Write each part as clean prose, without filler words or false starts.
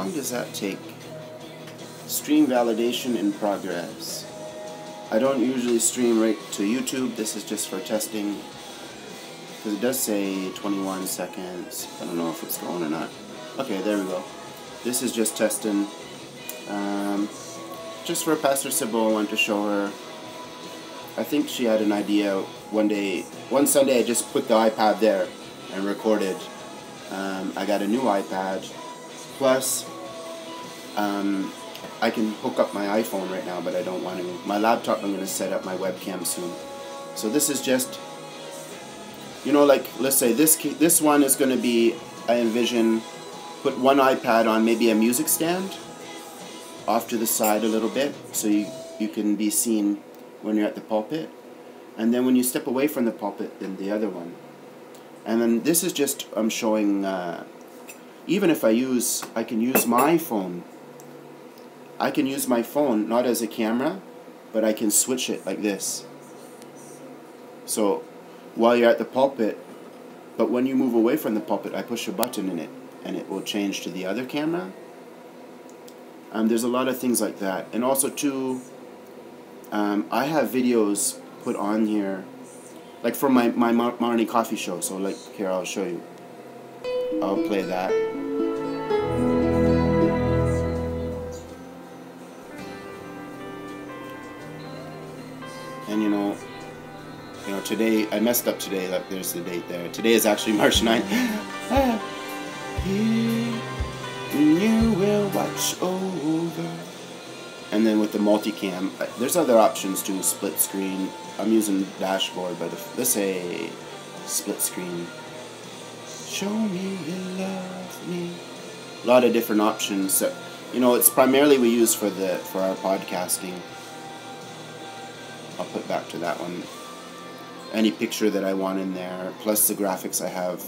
long does that take? Stream validation in progress. I don't usually stream right to YouTube. This is just for testing. Because it does say 21 seconds. I don't know if it's going or not. Okay, there we go. This is just testing. Just for Pastor Sybil, I wanted to show her. I think she had an idea one Sunday I just put the iPad there and recorded. I got a new iPad. Plus, I can hook up my iPhone right now, but I don't want to. My laptop, I'm going to set up my webcam soon. So this is just, you know, like, let's say this one is going to be, I envision, put one iPad on maybe a music stand off to the side a little bit, so you can be seen when you're at the pulpit. And then when you step away from the pulpit, then the other one. And then this is just, I'm showing, even if I can use my phone. I can use my phone not as a camera, but I can switch it like this. So while you're at the pulpit, but when you move away from the pulpit, I push a button in it, and it will change to the other camera. There's a lot of things like that. And also too, I have videos put on here, like from my morning coffee show. So like, here, I'll show you. I'll play that. And you know, today, I messed up today, like there's the date there. Today is actually March 9th. You will watch over. And then with the multicam, there's other options too, split screen. I'm using dashboard, but let's say split screen. Show me you love me. A lot of different options that, it's primarily we use for our podcasting. I'll put back to that one. Any picture that I want in there, plus the graphics I have.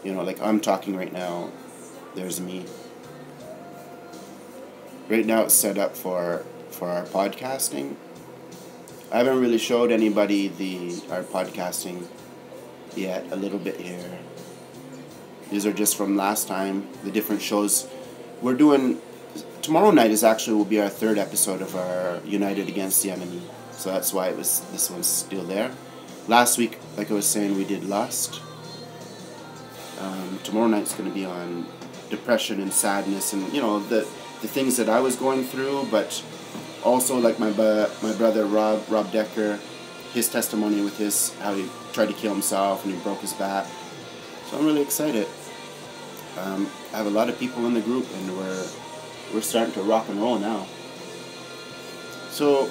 Like I'm talking right now. There's me. Right now it's set up for our podcasting. I haven't really showed anybody our podcasting yet. A little bit here. These are just from last time. The different shows we're doing. Tomorrow night will be our third episode of our United Against the Enemy. So that's why this one's still there. Last week, like I was saying, we did Lust. Tomorrow night's going to be on depression and sadness and, the things that I was going through, but also like my brother Rob Decker, his testimony with how he tried to kill himself and he broke his back. So I'm really excited. I have a lot of people in the group and we're starting to rock and roll now. So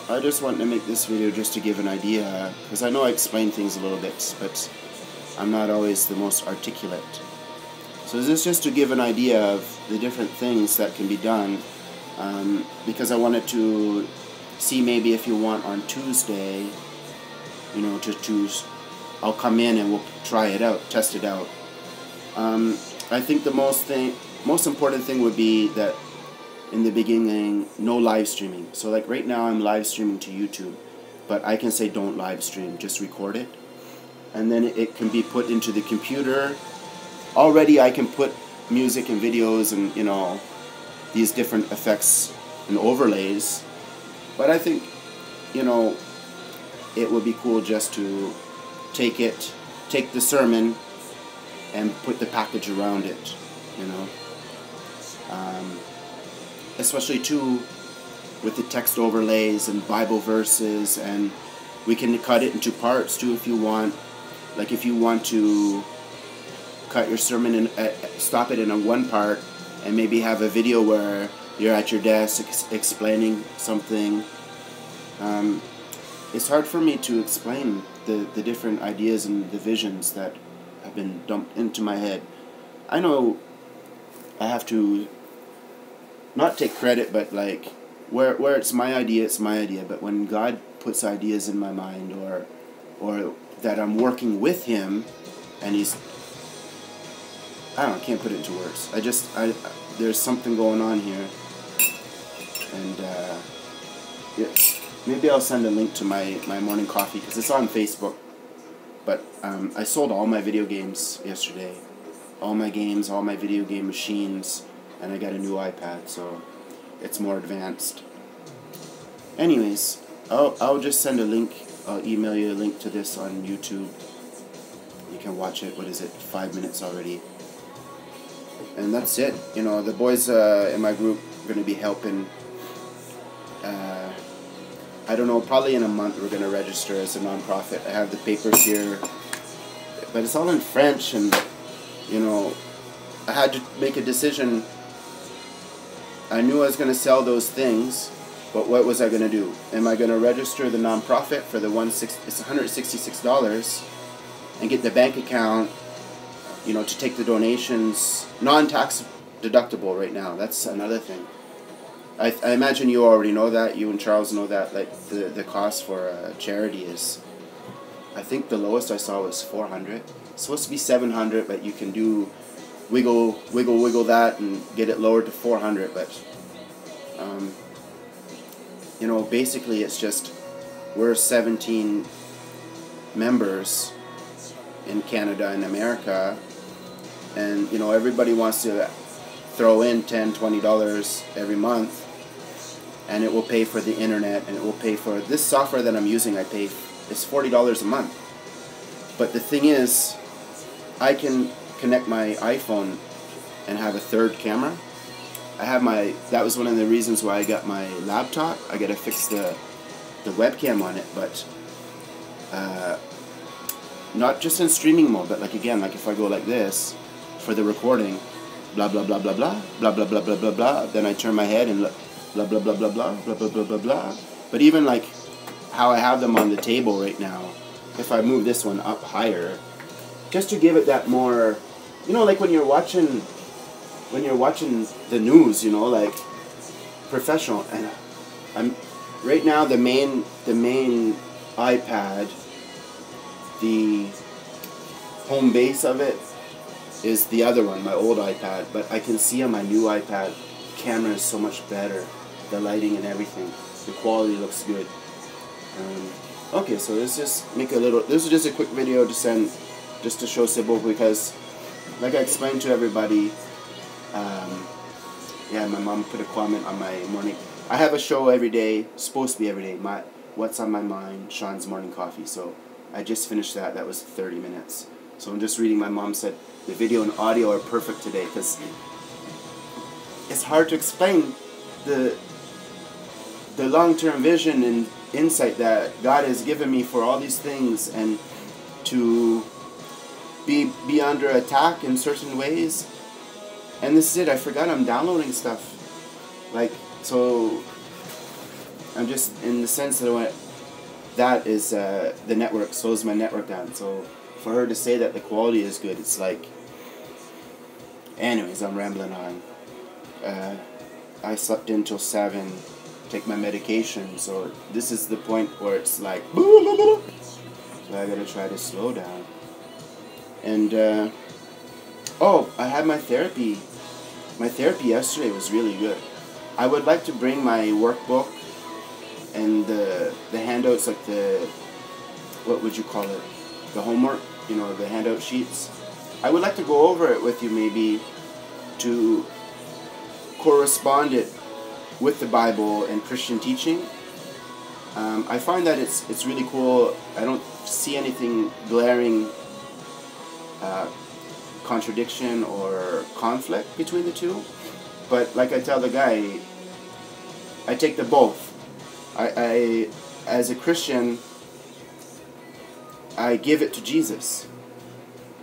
I just wanted to make this video just to give an idea, because I know I explain things a little bit, but I'm not always the most articulate. So this is just to give an idea of the different things that can be done, because I wanted to see maybe if you want on Tuesday, to choose, I'll come in and we'll try it out, test it out. I think the most important thing would be that in the beginning, no live streaming. So like right now I'm live streaming to YouTube, but I can say don't live stream, just record it. And then it can be put into the computer. Already I can put music and videos and, these different effects and overlays. But I think, it would be cool just to take the sermon and put the package around it, especially too with the text overlays and Bible verses, and we can cut it into parts too if you want. Like if you want to cut your sermon and stop it in one part and maybe have a video where you're at your desk explaining something. It's hard for me to explain the different ideas and the visions that have been dumped into my head. I know I have to not take credit, but like where it's my idea, it's my idea. But when God puts ideas in my mind, or that I'm working with Him, and He's, I don't know, I can't put it into words. There's something going on here, and yeah, maybe I'll send a link to my morning coffee because it's on Facebook. But I sold all my video games yesterday. all my games, all my video game machines, and I got a new iPad, so it's more advanced. Anyways, I'll just send a link. I'll email you a link to this on YouTube. You can watch it. What is it? 5 minutes already. And that's it. You know, the boys in my group are going to be helping. I don't know, probably in a month we're going to register as a nonprofit. I have the papers here, but it's all in French, and, you know, I had to make a decision. I knew I was going to sell those things, but what was I going to do? Am I going to register the nonprofit for the it's $166 and get the bank account, you know, to take the donations, non-tax deductible right now? That's another thing. I imagine you already know that. You and Charles know that. Like the cost for a charity is, I think the lowest I saw was $400. It's supposed to be $700, but you can do wiggle that and get it lowered to $400. But you know, basically it's just we're 17 members in Canada and America, and you know, everybody wants to throw in $10, $20 every month, and it will pay for the internet, and it will pay for this software that I'm using. I pay, it's $40 a month. But the thing is, I can connect my iPhone and have a third camera. I have that was one of the reasons why I got my laptop. I got to fix the webcam on it, but not just in streaming mode, but like again, like if I go like this for the recording, blah blah blah blah blah blah blah blah blah blah blah. Then I turn my head and blah blah blah blah blah blah blah blah blah blah. But even like how I have them on the table right now, if I move this one up higher, just to give it that more, you know, like when you're watching the news, you know, like professional. And I'm right now the main iPad, the home base of it is the other one, my old iPad, but I can see on my new iPad, the camera is so much better, the lighting and everything, the quality looks good. Okay, so this is just a quick video to send, just to show Sybil, because like I explained to everybody, yeah, my mom put a comment on my morning. I have a show every day, supposed to be every day, my What's on My Mind, Sean's Morning Coffee. So I just finished that. That was 30 minutes. So I'm just reading. My mom said the video and audio are perfect today, because it's hard to explain the long-term vision and insight that God has given me for all these things, and to be under attack in certain ways. And this is it. I forgot I'm downloading stuff. Like, so I'm just in the sense that that is the network slows my network down. So for her to say that the quality is good, it's like, anyways, I'm rambling on. I slept in till 7, take my medication, so this is the point where it's like, so I gotta try to slow down. And oh, I had my therapy. My therapy yesterday was really good. I would like to bring my workbook and the handouts, like what would you call it? The homework, you know, the handout sheets. I would like to go over it with you, maybe, to correspond it with the Bible and Christian teaching. I find that it's really cool. I don't see anything glaring contradiction or conflict between the two. But like I tell the guy, I take the both. I as a Christian, I give it to Jesus.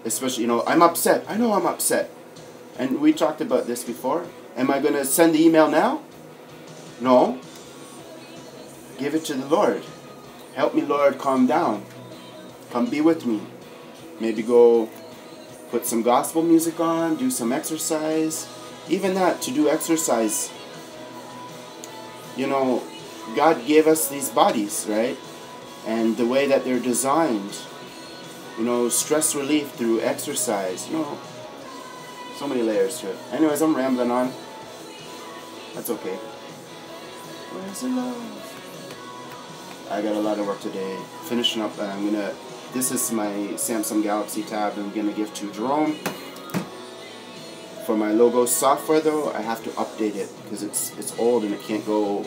Especially, you know, I'm upset. I know I'm upset. And we talked about this before. Am I going to send the email now? No. Give it to the Lord. Help me, Lord, calm down. Come be with me. Maybe go put some gospel music on, do some exercise. Even that, to do exercise. You know, God gave us these bodies, right? And the way that they're designed, you know, stress relief through exercise, you know, so many layers to it. Anyways, I'm rambling on. That's okay. Where's the love? I got a lot of work today. Finishing up, this is my Samsung Galaxy tab I'm going to give to Jerome. For my logo software though, I have to update it because it's old and it can't go.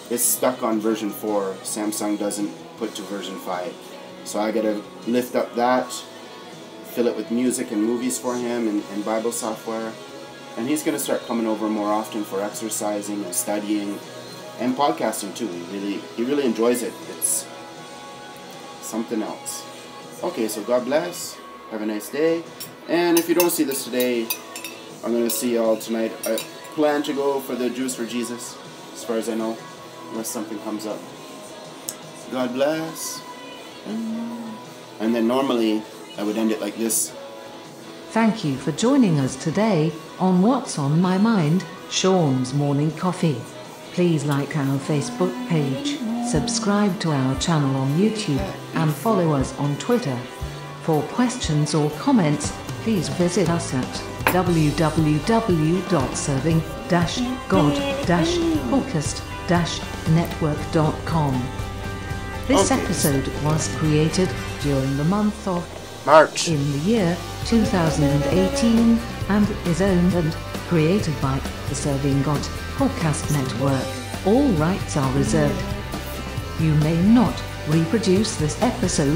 It's stuck on version 4. Samsung doesn't put to version 5. So I gotta lift up that, fill it with music and movies for him and Bible software. And he's gonna start coming over more often for exercising and studying and podcasting too. He really enjoys it. It's something else. Okay, so God bless. Have a nice day. And if you don't see this today, I'm going to see y'all tonight. I plan to go for the Jews for Jesus, as far as I know, unless something comes up. God bless. And then normally, I would end it like this. Thank you for joining us today on What's on My Mind, Sean's Morning Coffee. Please like our Facebook page, subscribe to our channel on YouTube, and follow us on Twitter. For questions or comments, please visit us at www.serving-god-podcast-network.com. This episode was created during the month of March in the year 2018 and is owned and created by the Serving God Podcast Network. All rights are reserved. You may not reproduce this episode